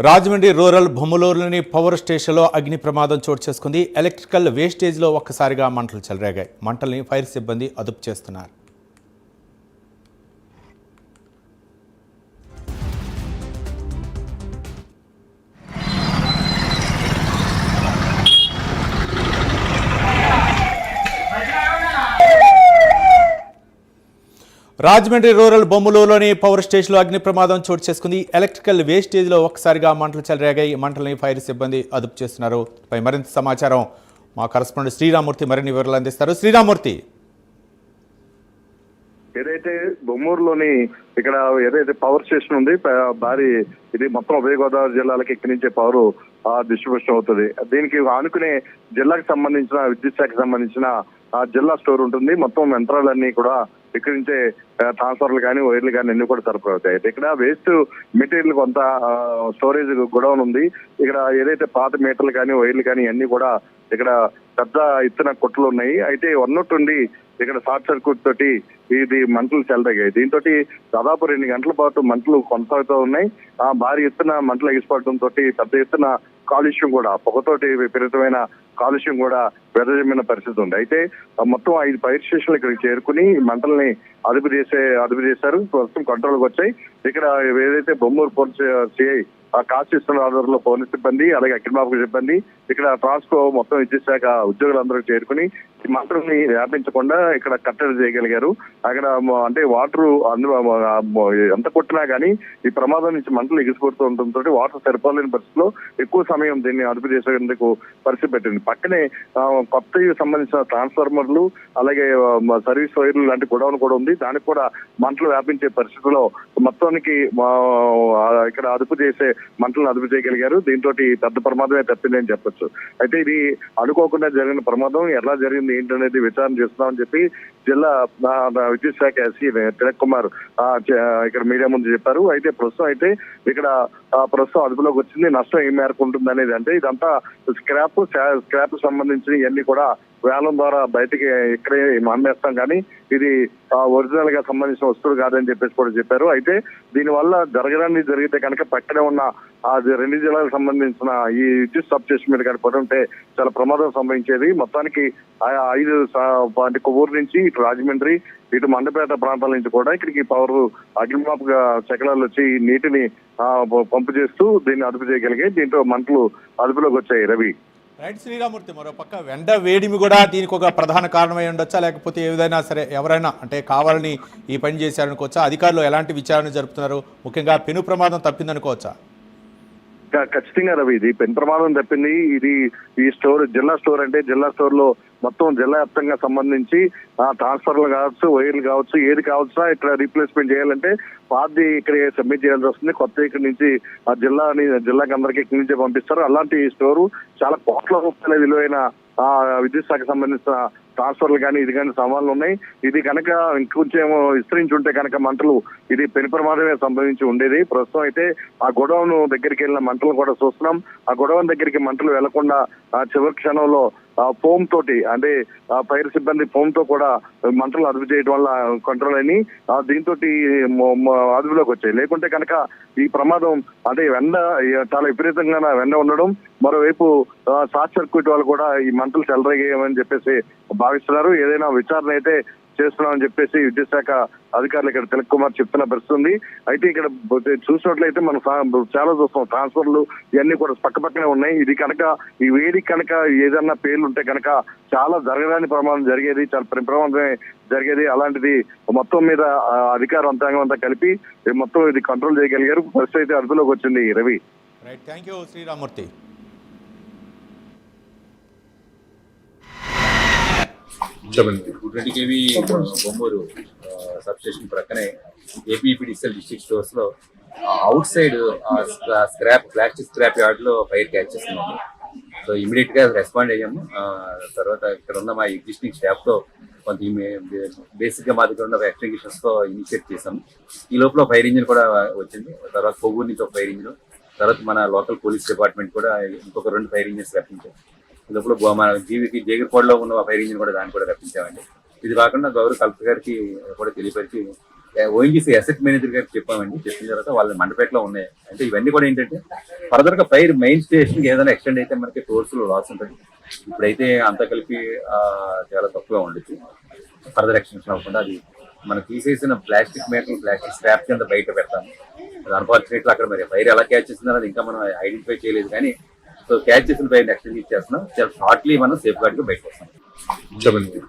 Rajahmundry rural బొమ్మలూరులోని power స్టేషన్లో అగ్ని ప్రమాదం చోటు చేసుకుంది. ఎలక్ట్రికల్ వేస్టేజ్లో ఒక్కసారిగా మంటలు చెలరేగాయి. మంటల్ని ఫైర్ సిబ్బంది అదుపు చేస్తున్నారు. రాజమండ్రి రూరల్ బొమ్మలూరులోని పవర్ స్టేషన్లో అగ్ని ప్రమాదం చోటు చేసుకుంది. ఎలక్ట్రికల్ వేస్టేజ్లో ఒక్కసారిగా మంటలు చెలరేగాయి. మంటల్ని ఫైర్ సిబ్బంది అదుపు చేస్తున్నారు. పై మరింత సమాచారం మా కరెస్పాండెంట్ శ్రీరామూర్తి మరిన్ని వివరాలు అందిస్తారు. శ్రీరామూర్తి, ఏదైతే బొమ్మూరులోని ఇక్కడ ఏదైతే పవర్ స్టేషన్ ఉంది, భారీ ఇది మొత్తం ఉభయ గోదావరి జిల్లాలకు ఇక్కడి నుంచే పవర్ డిస్ట్రిబ్యూషన్ అవుతుంది. దీనికి ఆనుకునే జిల్లాకు సంబంధించిన విద్యుత్ శాఖకు సంబంధించిన జిల్లా స్టోర్ ఉంటుంది. మొత్తం యంత్రాలన్నీ కూడా ఇక్కడి నుంచే ట్రాన్స్ఫర్లు కానీ వైర్లు కానీ అన్ని కూడా సరఫరా అవుతాయి. అయితే ఇక్కడ వేస్ట్ మెటీరియల్ కొంత స్టోరేజ్ గొడవన్ ఉంది. ఇక్కడ ఏదైతే పాత మీటర్లు కానీ వైర్లు కానీ అన్ని కూడా ఇక్కడ పెద్ద ఎత్తున కొట్లు ఉన్నాయి. అయితే ఉన్నట్టుండి ఇక్కడ షార్ట్ సర్క్యూట్ తోటి ఇది మంటలు చెలరేగాయి. దీంతో దాదాపు 2 గంటల పాటు మంటలు కొనసాగుతూ ఉన్నాయి. భారీ ఎత్తున మంటలు ఎగిసిపడటంతో పెద్ద ఎత్తున కాలుష్యం కూడా, పొగతోటి విపరీతమైన కాలుష్యం కూడా వెదజమ్మిన పరిస్థితి ఉంది. అయితే మొత్తం 5 ఫైర్ స్టేషన్లు ఇక్కడికి చేరుకుని మంటల్ని అదుపు చేశారు. ప్రస్తుతం కంట్రోల్కి వచ్చాయి. ఇక్కడ ఏదైతే బొమ్మూరు పోలీస్ సిఐ కాశీశ్వర ఆధ్వర్యంలో పోలీస్ సిబ్బంది, అలాగే అగ్నిమాపక సిబ్బంది, ఇక్కడ ట్రాన్స్కో మొత్తం విద్యుత్ శాఖ ఉద్యోగులందరూ చేరుకుని ఈ మంటల్ని వ్యాపించకుండా ఇక్కడ కట్టడి చేయగలిగారు. అక్కడ అంటే వాటర్ ఎంత కొట్టినా కానీ ఈ ప్రమాదం నుంచి మంటలు ఎగిసిపడుతూ ఉండటంతో వాటర్ సరిపోలేని పరిస్థితిలో ఎక్కువ సమయం దీన్ని అదుపు చేసేందుకు పరిస్థితి పెట్టింది. పక్కనే కొత్త సంబంధించిన ట్రాన్స్ఫార్మర్లు, అలాగే సర్వీస్ వైర్లు లాంటి గొడవను కూడా ఉంది. దానికి కూడా మంటలు వ్యాపించే పరిస్థితిలో మొత్తానికి ఇక్కడ మంటలను అదుపు చేయగలిగారు. దీంతో పెద్ద ప్రమాదమే తప్పిందని చెప్పొచ్చు. అయితే ఇది అనుకోకుండా జరిగిన ప్రమాదం. ఎలా జరిగింది ఏంటనేది విచారణ చేస్తున్నామని చెప్పి జిల్లా విద్యుత్ శాఖ ఎస్సీ తిలక్ కుమార్ ఇక్కడ మీడియా ముందు చెప్పారు. అయితే ప్రస్తుతం అదుపులోకి వచ్చింది. నష్టం ఏ మేరకు ఉంటుంది అనేది, అంటే ఇదంతా స్క్రాప్ సంబంధించి ఇవన్నీ కూడా వేలం ద్వారా బయటికి ఇక్కడే మానేస్తాం, కానీ ఇది ఒరిజినల్ గా సంబంధించిన వస్తువులు కాదని చెప్పేసి కూడా చెప్పారు. అయితే దీనివల్ల జరిగితే కనుక పక్కనే ఉన్న 2 జిల్లాలకు సంబంధించిన ఈ విద్యుత్ సబ్ స్టేషన్ మీద కానీ పడుంటే చాలా ప్రమాదం సంభవించేది. మొత్తానికి 5 అంటే కొవ్వూరు నుంచి ఇటు రాజమండ్రి, ఇటు మండపేట ప్రాంతాల నుంచి కూడా ఇక్కడికి పవర్ అగ్నిమాపక శకలాలు వచ్చి నీటిని పంపు చేస్తూ దీన్ని అదుపు చేయగలిగాయి. దీంతో మంటలు అదుపులోకి వచ్చాయి. రవి, రైట్ శ్రీరామూర్తి, మరోపక్క వెంట వేడిమి కూడా దీనికి ఒక ప్రధాన కారణమై ఉండొచ్చా, లేకపోతే ఏదైనా సరే ఎవరైనా అంటే కావాలని ఈ పని చేశారనుకోవచ్చా? అధికారులు ఎలాంటి విచారణ జరుపుతున్నారు? ముఖ్యంగా పెను ప్రమాదం తప్పిందనుకోవచ్చా? ఖచ్చితంగా రవి, ఇది పెను ప్రమాదం తప్పింది. ఇది ఈ స్టోర్ జిల్లా స్టోర్, అంటే జిల్లా స్టోర్ లో మొత్తం జిల్లా వ్యాప్తంగా సంబంధించి ట్రాన్స్ఫర్లు కావచ్చు, వైర్లు కావచ్చు, ఏది కావచ్చు ఇక్కడ రీప్లేస్మెంట్ చేయాలంటే పాతది ఇక్కడ సబ్మిట్ చేయాల్సి వస్తుంది. కొత్త ఇక్కడ నుంచి జిల్లాకి అందరికీ ఇక్కడి నుంచే పంపిస్తారు. అలాంటి స్టోరు చాలా కోట్ల రూపాయల విలువైన విద్యుత్ శాఖకు సంబంధించిన ట్రాన్స్ఫర్లు కానీ ఇది కానీ సవాళ్ళు ఉన్నాయి. ఇది కనుక ఇంకొంచెం విస్తరించి ఉంటే కనుక మంటలు ఇది పెను ప్రమాదమే సంభవించి ఉండేది. ప్రస్తుతం అయితే ఆ గొడవను దగ్గరికి వెళ్ళిన మంటలు కూడా చూస్తున్నాం. ఆ గొడవన్ దగ్గరికి మంటలు వెళ్లకుండా చివరి క్షణంలో ఫోమ్ తోటి, అంటే ఫైర్ సిబ్బంది ఫోమ్ తో కూడా మంటలు అదుపు చేయడం వల్ల కంట్రోల్ అయినాయి. దీంతో అదుపులోకి వచ్చాయి. లేకుంటే కనుక ఈ ప్రమాదం అంటే చాలా విపరీతంగా వెండ ఉండడం, మరోవైపు షార్ట్ సర్క్యూట్ వాళ్ళు కూడా ఈ మంటలు చెలరేగాయమని చెప్పేసి భావిస్తున్నారు. ఏదైనా విచారణ అయితే చేస్తున్నామని చెప్పేసి విద్యుత్ శాఖ అధికారులు ఇక్కడ తిలక్ కుమార్ చెప్తున్న పరిస్థితుంది. అయితే ఇక్కడ చూసినట్లయితే మనం చాలా చూస్తాం, ట్రాన్స్ఫర్లు ఇవన్నీ కూడా పక్కనే ఉన్నాయి. ఇది కనుక ఈ వేడి కనుక ఏదన్నా పేర్లు ఉంటే కనుక చాలా జరగడానికి ప్రమాదం జరిగేది, చాలా ప్రమాదమే జరిగేది. అలాంటిది మొత్తం మీద అధికార యంత్రాంగం అంతా కలిపి మొత్తం ఇది కంట్రోల్ చేయగలిగారు. పరిస్థితి అయితే అదుపులోకి వచ్చింది. Ravi, right, thank you Sriramurthy. చెప్పండి. 220 kV బొమ్మూరు సబ్ స్టేషన్ ప్రక్కనే ఏపీపీడీసీఎల్ డిస్ట్రిక్ట్ స్టోర్స్ లో out side plastic scrap yard లో ఫైర్ క్యాచ్ చేస్తున్నాము. సో ఇమీడియట్ గా రెస్పాండ్ అయ్యాము. తర్వాత ఇక్కడ ఉన్న మా ఎగ్జిస్టింగ్ స్టాఫ్ తో కొంత బేసిక్ గా మా దగ్గర ఉన్న ఎక్స్టింగ్విషర్స్ తో ఇనిషియేట్ చేసాము. ఈ లోపల ఫైర్ ఇంజిన్ కూడా వచ్చింది. తర్వాత కొవ్వూరు నుంచి ఒక ఫైర్ ఇంజిన్, తర్వాత మన లోకల్ పోలీస్ డిపార్ట్మెంట్ కూడా ఇంకొక 2 ఫైర్ ఇంజిన్స్ రప్పించారు. ఈ లోపల మన జేగిరిపాడులో ఉన్న ఫైర్ ఇంజిన్ కూడా దాన్ని కూడా రప్పించామండి. ఇది కాకుండా గౌరవ కలెక్టర్ గారికి కూడా తెలియపరిచి ఓఎన్జీసీ అసెట్ మేనేజర్ గారికి చెప్పామండి. చెప్పిన తర్వాత వాళ్ళ మండపేటలో ఉన్నాయి. అంటే ఇవన్నీ కూడా ఏంటంటే ఫర్దర్ గా ఫైర్ మెయిన్ స్టేషన్ ఏదైనా ఎక్స్టెండ్ అయితే మనకి టోల్స్ లో లాస్ ఉంటుంది. ఇప్పుడైతే అంతా కలిపి చాలా తక్కువగా ఉండొచ్చు. ఫర్దర్ ఎక్స్టెన్షన్ అవ్వకుండా అది మనం తీసేసిన ప్లాస్టిక్ మేటల్ ప్లాస్టిక్ స్క్రాప్ కింద బయట పెడతాము. అన్ఫార్చునేట్లీ అక్కడ మరి ఫైర్ ఎలా క్యాచ్ చేస్తుందో అది ఇంకా మనం ఐడెంటిఫై చేయలేదు, కానీ సో క్యాచ్ చేసిన ఫైర్ ఎక్స్టెండ్ చేస్తున్నాం. చాలా షార్ట్లీ మనం సేఫ్ గార్డ్ గా బయటకు వస్తాం. చెప్పండి.